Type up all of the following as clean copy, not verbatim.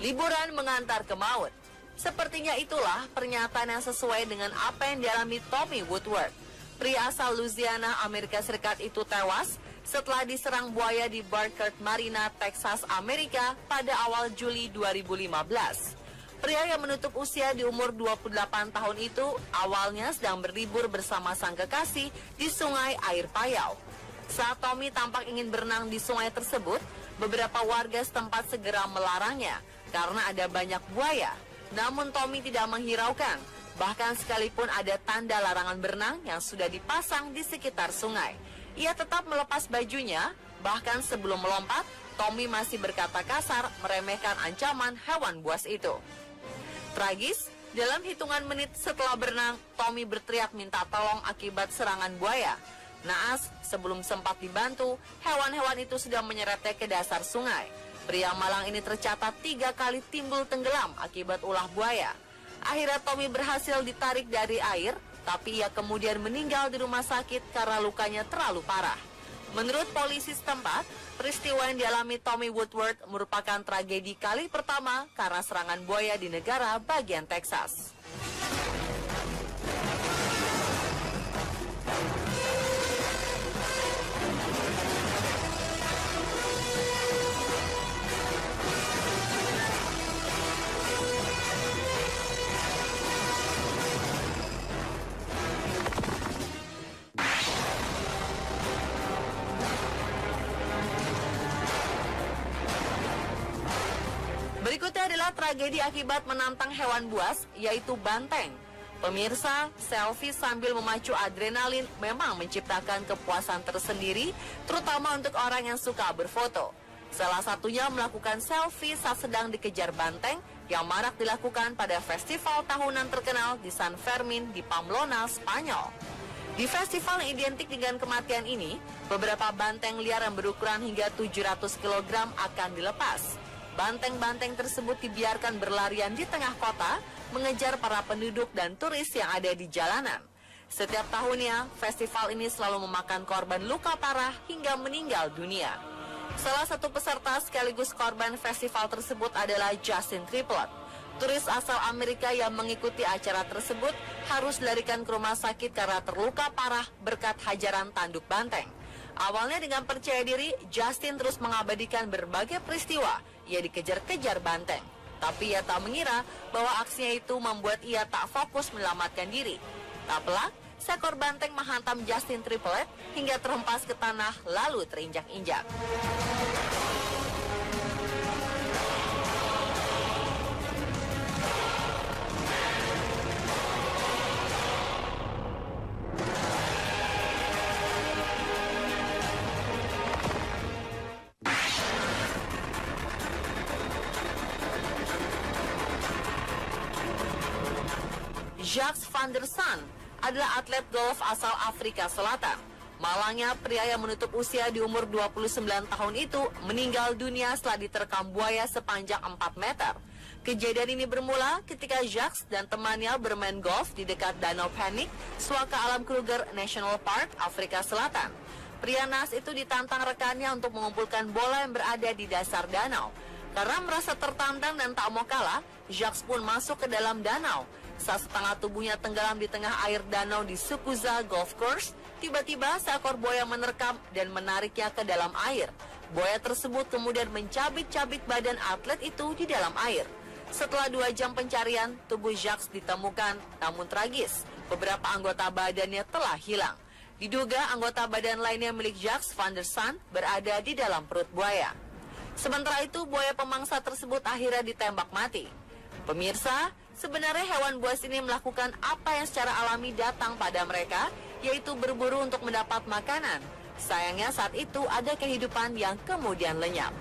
Liburan mengantar ke maut. Sepertinya itulah pernyataan yang sesuai dengan apa yang dialami Tommy Woodward. Pria asal Louisiana, Amerika Serikat itu tewas setelah diserang buaya di Burkert Marina, Texas, Amerika pada awal Juli 2015. Pria yang menutup usia di umur 28 tahun itu awalnya sedang berlibur bersama sang kekasih di sungai Air Payau. Saat Tommy tampak ingin berenang di sungai tersebut, beberapa warga setempat segera melarangnya karena ada banyak buaya. Namun Tommy tidak menghiraukan, bahkan sekalipun ada tanda larangan berenang yang sudah dipasang di sekitar sungai. Ia tetap melepas bajunya, bahkan sebelum melompat, Tommy masih berkata kasar meremehkan ancaman hewan buas itu. Tragis, dalam hitungan menit setelah berenang, Tommy berteriak minta tolong akibat serangan buaya. Naas, sebelum sempat dibantu, hewan-hewan itu sudah menyeretnya ke dasar sungai. Pria malang ini tercatat 3 kali timbul tenggelam akibat ulah buaya. Akhirnya Tommy berhasil ditarik dari air, tapi ia kemudian meninggal di rumah sakit karena lukanya terlalu parah. Menurut polisi setempat, peristiwa yang dialami Tommy Woodward merupakan tragedi kali pertama karena serangan buaya di negara bagian Texas. Berikutnya adalah tragedi akibat menantang hewan buas, yaitu banteng. Pemirsa, selfie sambil memacu adrenalin memang menciptakan kepuasan tersendiri, terutama untuk orang yang suka berfoto. Salah satunya melakukan selfie saat sedang dikejar banteng yang marak dilakukan pada festival tahunan terkenal di San Fermin di Pamplona, Spanyol. Di festival yang identik dengan kematian ini, beberapa banteng liar yang berukuran hingga 700 kg akan dilepas. Banteng-banteng tersebut dibiarkan berlarian di tengah kota, mengejar para penduduk dan turis yang ada di jalanan. Setiap tahunnya, festival ini selalu memakan korban luka parah hingga meninggal dunia. Salah satu peserta sekaligus korban festival tersebut adalah Justin Triplett. Turis asal Amerika yang mengikuti acara tersebut harus dilarikan ke rumah sakit karena terluka parah berkat hajaran tanduk banteng. Awalnya dengan percaya diri, Justin terus mengabadikan berbagai peristiwa. Ia dikejar-kejar banteng. Tapi ia tak mengira bahwa aksinya itu membuat ia tak fokus menyelamatkan diri. Tak pelak, seekor banteng menghantam Justin Triplett hingga terhempas ke tanah lalu terinjak-injak. Jacques van der Sande adalah atlet golf asal Afrika Selatan. Malangnya, pria yang menutup usia di umur 29 tahun itu meninggal dunia setelah diterkam buaya sepanjang 4 meter. Kejadian ini bermula ketika Jacques dan temannya bermain golf di dekat Danau Panik, Suaka Alam Kruger National Park, Afrika Selatan. Pria naas itu ditantang rekannya untuk mengumpulkan bola yang berada di dasar danau. Karena merasa tertantang dan tak mau kalah, Jacques pun masuk ke dalam danau. Saat setengah tubuhnya tenggelam di tengah air danau di Sukuza Golf Course, tiba-tiba seekor buaya menerkam dan menariknya ke dalam air. Buaya tersebut kemudian mencabik-cabik badan atlet itu di dalam air. Setelah 2 jam pencarian, tubuh Jacques ditemukan, namun tragis, beberapa anggota badannya telah hilang. Diduga anggota badan lainnya milik Jacques van der Sande berada di dalam perut buaya. Sementara itu, buaya pemangsa tersebut akhirnya ditembak mati. Pemirsa, sebenarnya hewan buas ini melakukan apa yang secara alami datang pada mereka, yaitu berburu untuk mendapat makanan. Sayangnya saat itu ada kehidupan yang kemudian lenyap.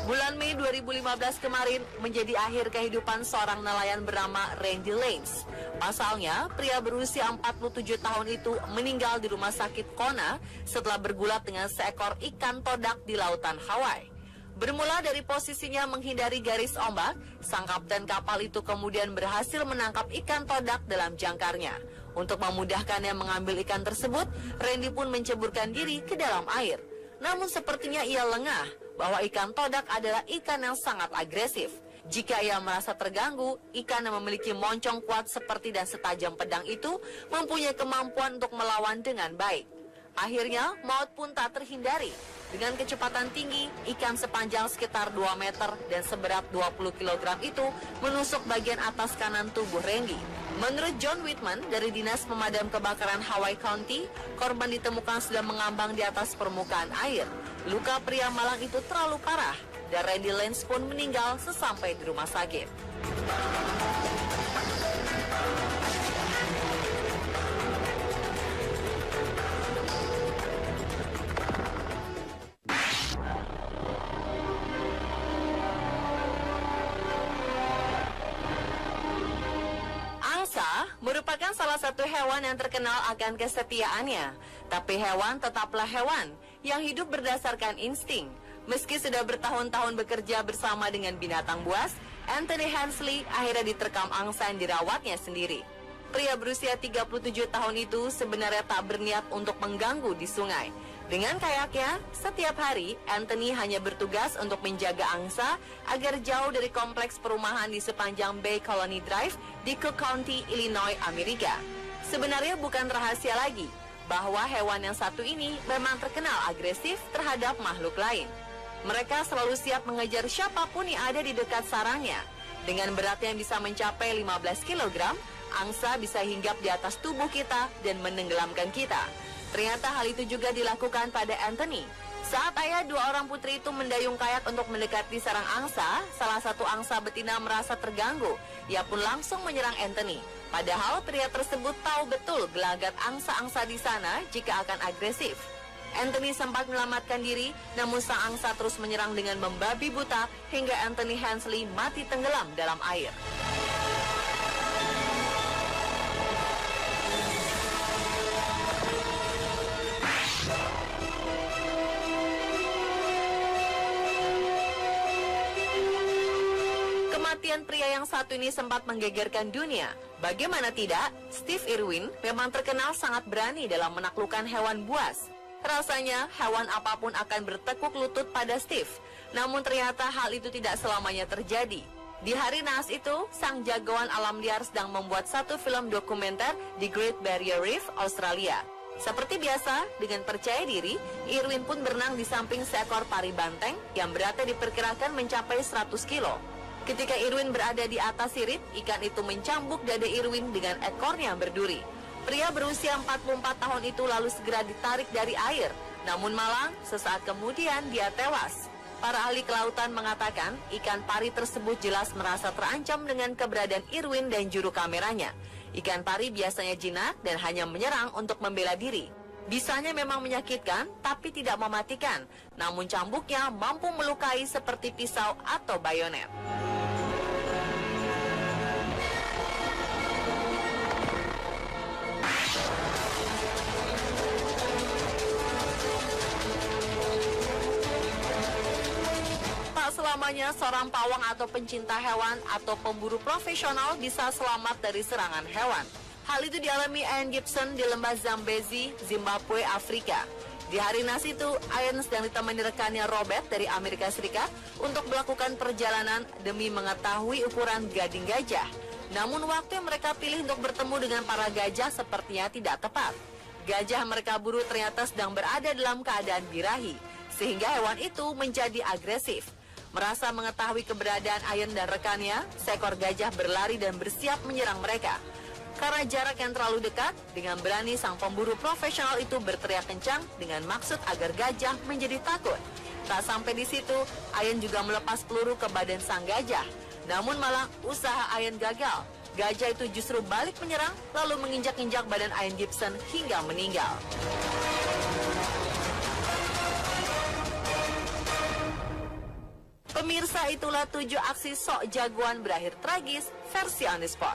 Bulan Mei 2015 kemarin menjadi akhir kehidupan seorang nelayan bernama Randy Lanes. Pasalnya, pria berusia 47 tahun itu meninggal di rumah sakit Kona setelah bergulat dengan seekor ikan todak di lautan Hawaii. Bermula dari posisinya menghindari garis ombak, sang kapten kapal itu kemudian berhasil menangkap ikan todak dalam jangkarnya. Untuk memudahkannya mengambil ikan tersebut, Randy pun menceburkan diri ke dalam air. Namun sepertinya ia lengah bahwa ikan todak adalah ikan yang sangat agresif. Jika ia merasa terganggu, ikan yang memiliki moncong kuat seperti dan setajam pedang itu mempunyai kemampuan untuk melawan dengan baik. Akhirnya, maut pun tak terhindari. Dengan kecepatan tinggi, ikan sepanjang sekitar 2 meter dan seberat 20 kg itu menusuk bagian atas kanan tubuh Randy. Menurut John Whitman dari Dinas Pemadam Kebakaran Hawaii County, korban ditemukan sudah mengambang di atas permukaan air. Luka pria malang itu terlalu parah, dan Randy Lenz pun meninggal sesampai di rumah sakit. Angsa merupakan salah satu hewan yang terkenal akan kesetiaannya. Tapi hewan tetaplah hewan yang hidup berdasarkan insting. Meski sudah bertahun-tahun bekerja bersama dengan binatang buas, Anthony Hensley akhirnya diterkam angsa yang dirawatnya sendiri. Pria berusia 37 tahun itu sebenarnya tak berniat untuk mengganggu di sungai. Dengan kayaknya, setiap hari Anthony hanya bertugas untuk menjaga angsa agar jauh dari kompleks perumahan di sepanjang Bay Colony Drive di Cook County, Illinois, Amerika. Sebenarnya bukan rahasia lagi bahwa hewan yang satu ini memang terkenal agresif terhadap makhluk lain. Mereka selalu siap mengejar siapapun yang ada di dekat sarangnya. Dengan berat yang bisa mencapai 15 kg, angsa bisa hinggap di atas tubuh kita dan menenggelamkan kita. Ternyata hal itu juga dilakukan pada Anthony. Saat ayah 2 orang putri itu mendayung kayak untuk mendekati sarang angsa, salah satu angsa betina merasa terganggu. Ia pun langsung menyerang Anthony. Padahal pria tersebut tahu betul gelagat angsa-angsa di sana jika akan agresif. Anthony sempat menyelamatkan diri, namun sang angsa terus menyerang dengan membabi buta hingga Anthony Hensley mati tenggelam dalam air. Kematian pria yang satu ini sempat menggegerkan dunia. Bagaimana tidak, Steve Irwin memang terkenal sangat berani dalam menaklukkan hewan buas. Rasanya hewan apapun akan bertekuk lutut pada Steve. Namun ternyata hal itu tidak selamanya terjadi. Di hari naas itu, sang jagoan alam liar sedang membuat satu film dokumenter di Great Barrier Reef, Australia. Seperti biasa, dengan percaya diri, Irwin pun berenang di samping seekor pari banteng yang beratnya diperkirakan mencapai 100 kilo. Ketika Irwin berada di atas sirip, ikan itu mencambuk dada Irwin dengan ekornya berduri. Pria berusia 44 tahun itu lalu segera ditarik dari air. Namun malang, sesaat kemudian dia tewas. Para ahli kelautan mengatakan ikan pari tersebut jelas merasa terancam dengan keberadaan Irwin dan juru kameranya. Ikan pari biasanya jinak dan hanya menyerang untuk membela diri. Bisanya memang menyakitkan, tapi tidak mematikan. Namun cambuknya mampu melukai seperti pisau atau bayonet. Selamanya seorang pawang atau pencinta hewan atau pemburu profesional bisa selamat dari serangan hewan. Hal itu dialami Ian Gibson di lembah Zambezi, Zimbabwe, Afrika. Di hari naas itu, Ian sedang ditemani rekannya Robert dari Amerika Serikat untuk melakukan perjalanan demi mengetahui ukuran gading gajah. Namun waktu yang mereka pilih untuk bertemu dengan para gajah sepertinya tidak tepat. Gajah mereka buru ternyata sedang berada dalam keadaan birahi, sehingga hewan itu menjadi agresif. Merasa mengetahui keberadaan Ian dan rekannya, seekor gajah berlari dan bersiap menyerang mereka. Karena jarak yang terlalu dekat, dengan berani sang pemburu profesional itu berteriak kencang dengan maksud agar gajah menjadi takut. Tak sampai di situ, Ian juga melepas peluru ke badan sang gajah. Namun malah usaha Ian gagal. Gajah itu justru balik menyerang, lalu menginjak-injak badan Ian Gibson hingga meninggal. Pemirsa, itulah 7 aksi sok jagoan berakhir tragis versi On The Spot.